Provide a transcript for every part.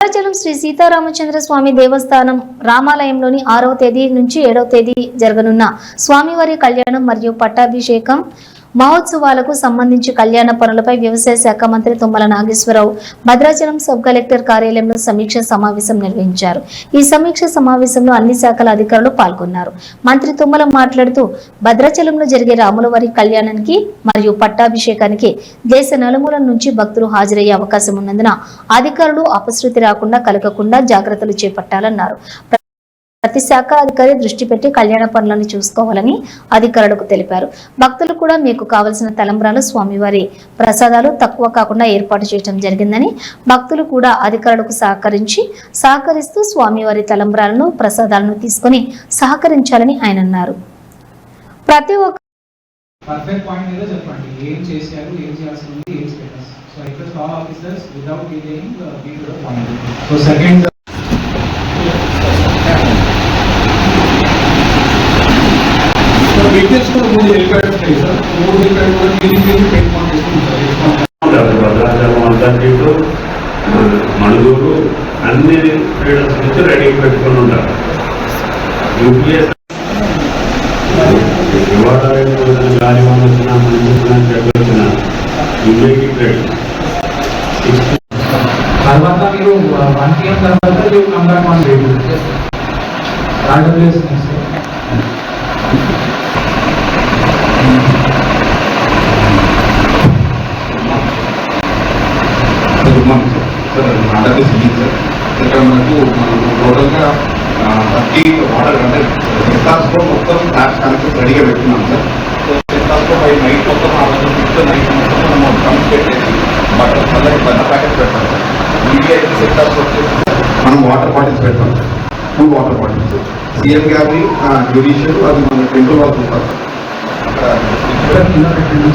భద్రాచలం శ్రీ సీతారామచంద్ర స్వామి దేవస్థానం రామాలయంలోని 6వ తేదీ నుంచి 7వ తేదీ జరగనున్న స్వామివారి కళ్యాణం మరియు పట్టాభిషేకం మహోత్సవాలకు సంబంధించి కళ్యాణ పనులపై వ్యవసాయ శాఖ మంత్రి తుమ్మల నాగేశ్వరరావు భద్రాచలం సబ్ కలెక్టర్ కార్యాలయంలో సమీక్ష సమావేశం నిర్వహించారు. ఈ సమీక్ష సమావేశంలో అన్ని శాఖల అధికారులు పాల్గొన్నారు. మంత్రి తుమ్మల మాట్లాడుతూ భద్రాచలంలో జరిగే రాములవారి కళ్యాణానికి మరియు పట్టాభిషేకానికి దేశ నలుమూలల నుంచి భక్తులు హాజరయ్యే అవకాశం ఉన్నందున అధికారులు అపశృతి రాకుండా కలగకుండా జాగ్రత్తలు చేపట్టాలన్నారు. ప్రతి శాఖ అధికారి దృష్టి పెట్టి కళ్యాణ పనులను చూసుకోవాలని అధికారులకు తెలిపారు. భక్తులు కూడా మీకు కావలసిన తలంబ్రాలు స్వామివారి ప్రసాదాలు తక్కువ కాకుండా ఏర్పాటు చేయడం జరిగిందని, భక్తులు కూడా అధికారులకు సహకరిస్తూ స్వామివారి తలంబ్రాలను ప్రసాదాలను తీసుకుని సహకరించాలని ఆయన అన్నారు. ప్రతి ఒక్క మణుగూరు అన్ని లీడర్స్ నుంచి రెడీ పెట్టుకుని ఉంటారు. యూపీఎస్ గాలి వచ్చిన వచ్చిన తర్వాత మీరు 1 PM తర్వాత నాటక సిగింగ్ సార్ ఇక్కడ మనకు టోటల్గా 30 వాటర్ అంటే సెక్టార్స్లో మొత్తం ట్యాప్ కనెక్షన్ రెడీగా పెట్టుకున్నాం సార్. సో సెక్టార్స్లో నైట్ మొత్తం నైట్ మొత్తం మనం కంప్లీట్ చేసి బట్టర్ చల్లటి బట్టర్ ప్యాకెట్స్ పెడతాం సార్. మీడియా అయితే సెక్టార్స్ వచ్చేసి మనం వాటర్ బాటిల్స్ పెడతాం సార్. 2 వాటర్ బాటిల్స్ సీఎం గారి జ్యుడిషియల్ అది మన టెంపుల్ వాళ్ళు ఉంటారు సార్. ఇక్కడ కింద పెట్టండి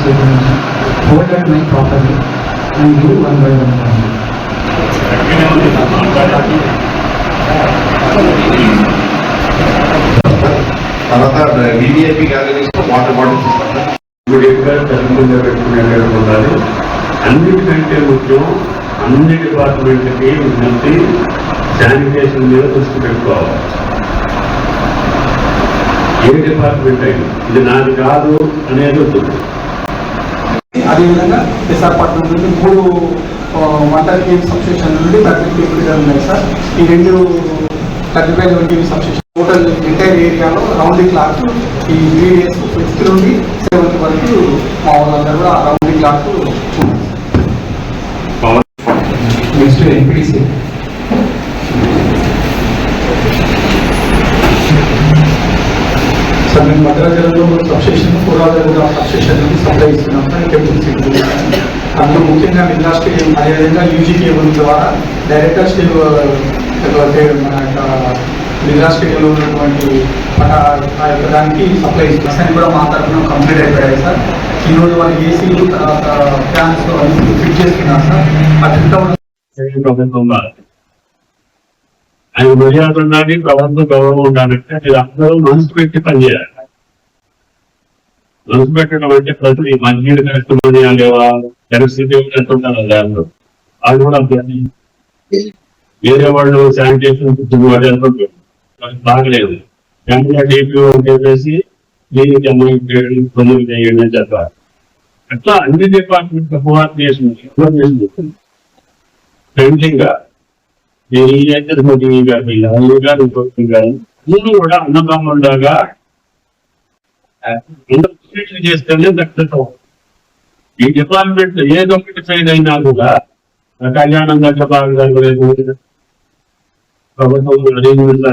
hold and make properly and you 1 by 1. తర్వాత వివిఐపి గ్యాలరీస్ వాటర్ బాటిల్స్ ఉండాలి. అన్నిటికంటే ముఖ్యం అన్ని డిపార్ట్మెంట్కి విజ్ఞప్తి శానిటేషన్ మీద దృష్టి పెట్టుకోవాలి. ఏ డిపార్ట్మెంట్ అయినా ఇది నాది కాదు అనేది ఉంటుంది. అదేవిధంగా విశాఖపట్నం నుండి 3 వాటర్ కేబ్ సబ్స్టేషన్ నుండి 30 కేబుల్ ఉన్నాయి సార్. ఈ 2 35 సబ్స్టేషన్ టోటల్ ఎంటైర్ ఏరియాలో రౌండ్ ది క్లాక్ ఈ 3 days 5th నుండి 7th వరకు మా వాళ్ళందరూ కూడా round the clock next MPDC sir. మేము భద్రాచలంలో సబ్స్టేషన్ పూర్వాధ సబ్స్టేషన్ నుండి సప్లై ఇస్తున్నాం సార్. టెంపుల్ సిటీ అందులో ముఖ్యంగా మిల్లా స్టేడియం అదేవిధంగా యూజీ కేబుల్ ద్వారా డైరెక్టర్ స్టేజ్ మన యొక్క మిల్లా స్టేడియంలో ఉన్నటువంటి ఆ యొక్క దానికి సప్లై ఇస్తున్నాం కూడా మా తరఫున కంప్లీట్ అయిపోయాయి సార్. ఈరోజు వాళ్ళు ఏసీలు తర్వాత ఫ్యాన్స్ అన్ని ఫిట్ చేస్తున్నారు సార్. అదంతా ఆయన మర్యాద ఉండాలి, ప్రభుత్వం గౌరవం ఉండాలంటే మీరు అందరూ మనసు పెట్టి పనిచేయాలి. మనసు పెట్టడం అంటే ప్రతి మంచినీళ్ళు కష్టమని లేవా పరిస్థితి ఉండాలి. అందరూ అది కూడా వేరే వాళ్ళు శానిటేషన్ బాగలేదు. డీపీ చెప్పేసి దీనికి పనులు చేయండి అని చెప్పాలి. అట్లా అన్ని డిపార్ట్మెంట్ కోఆర్డినేషన్ పెయింటింగ్ గా ముందు కూడా అన్నదమ్ముండగా చేస్తేనే సక్సెస్ అవుతుంది. ఈ డిపార్ట్మెంట్ ఏదొకటి సైడ్ అయినా కూడా కళ్యాణం దగ్గర బాగా జరగలేదు, ప్రభుత్వం అరేంజ్మెంట్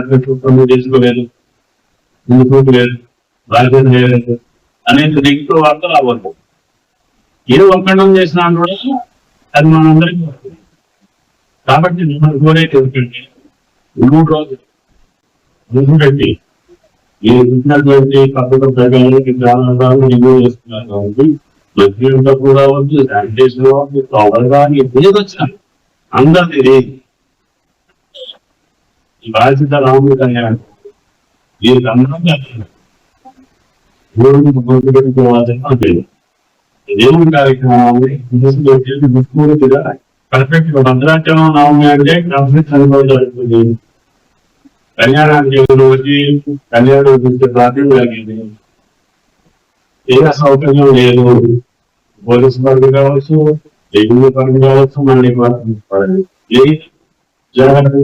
తీసుకోలేదు, లేదు, బాధ్యత చేయలేదు అనేది నెగిటివ్ వార్తలు అవ్వదు. ఏ ఒక్కడం చేసినా కూడా అది మనందరికీ వస్తుంది. కాబట్టి మిమ్మల్ని కోరేది ఏమిటంటే 3 రోజులు ముందు పెట్టి మీరు ఇచ్చినటువంటి పద్ధతుల ప్రకారం రివ్యూ చేస్తున్నారు కాబట్టి మంత్రితో కూడా వచ్చు, శానిటేషన్ కావచ్చు, పవర్ కానీ ఏది వచ్చినా అందరిది ఈ బాధ్యత రాముడి కళ్యాణం దీనికి అందరం పెట్టుకోవాల్సిన దేవుడి కార్యక్రమాన్ని పర్ఫెక్ట్ భద్రాచలం నవమి అంటే కంప్లీట్ అనుభవం జరుగుతుంది. కళ్యాణానికి వచ్చి కళ్యాణం చూసే ప్రాంతం జరిగింది. ఏ సౌకర్యం లేదు. పోలీసు పనులు కావచ్చు, ఎగువ పనులు కావచ్చు, మళ్ళీ ఏ జాగ్రత్త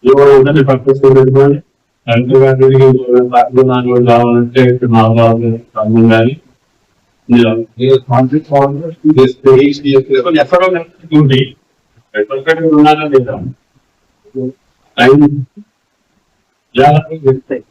ఎవరైనా పక్కన పెట్టుకోండి. కలెక్టర్ గారికి 4 రోజులు కావాలంటే 4 రోజులు సమయం కానీ ఎక్కడో ఉంది ఉన్నారా లేదా జాగ్రత్తగా చెప్తాయి.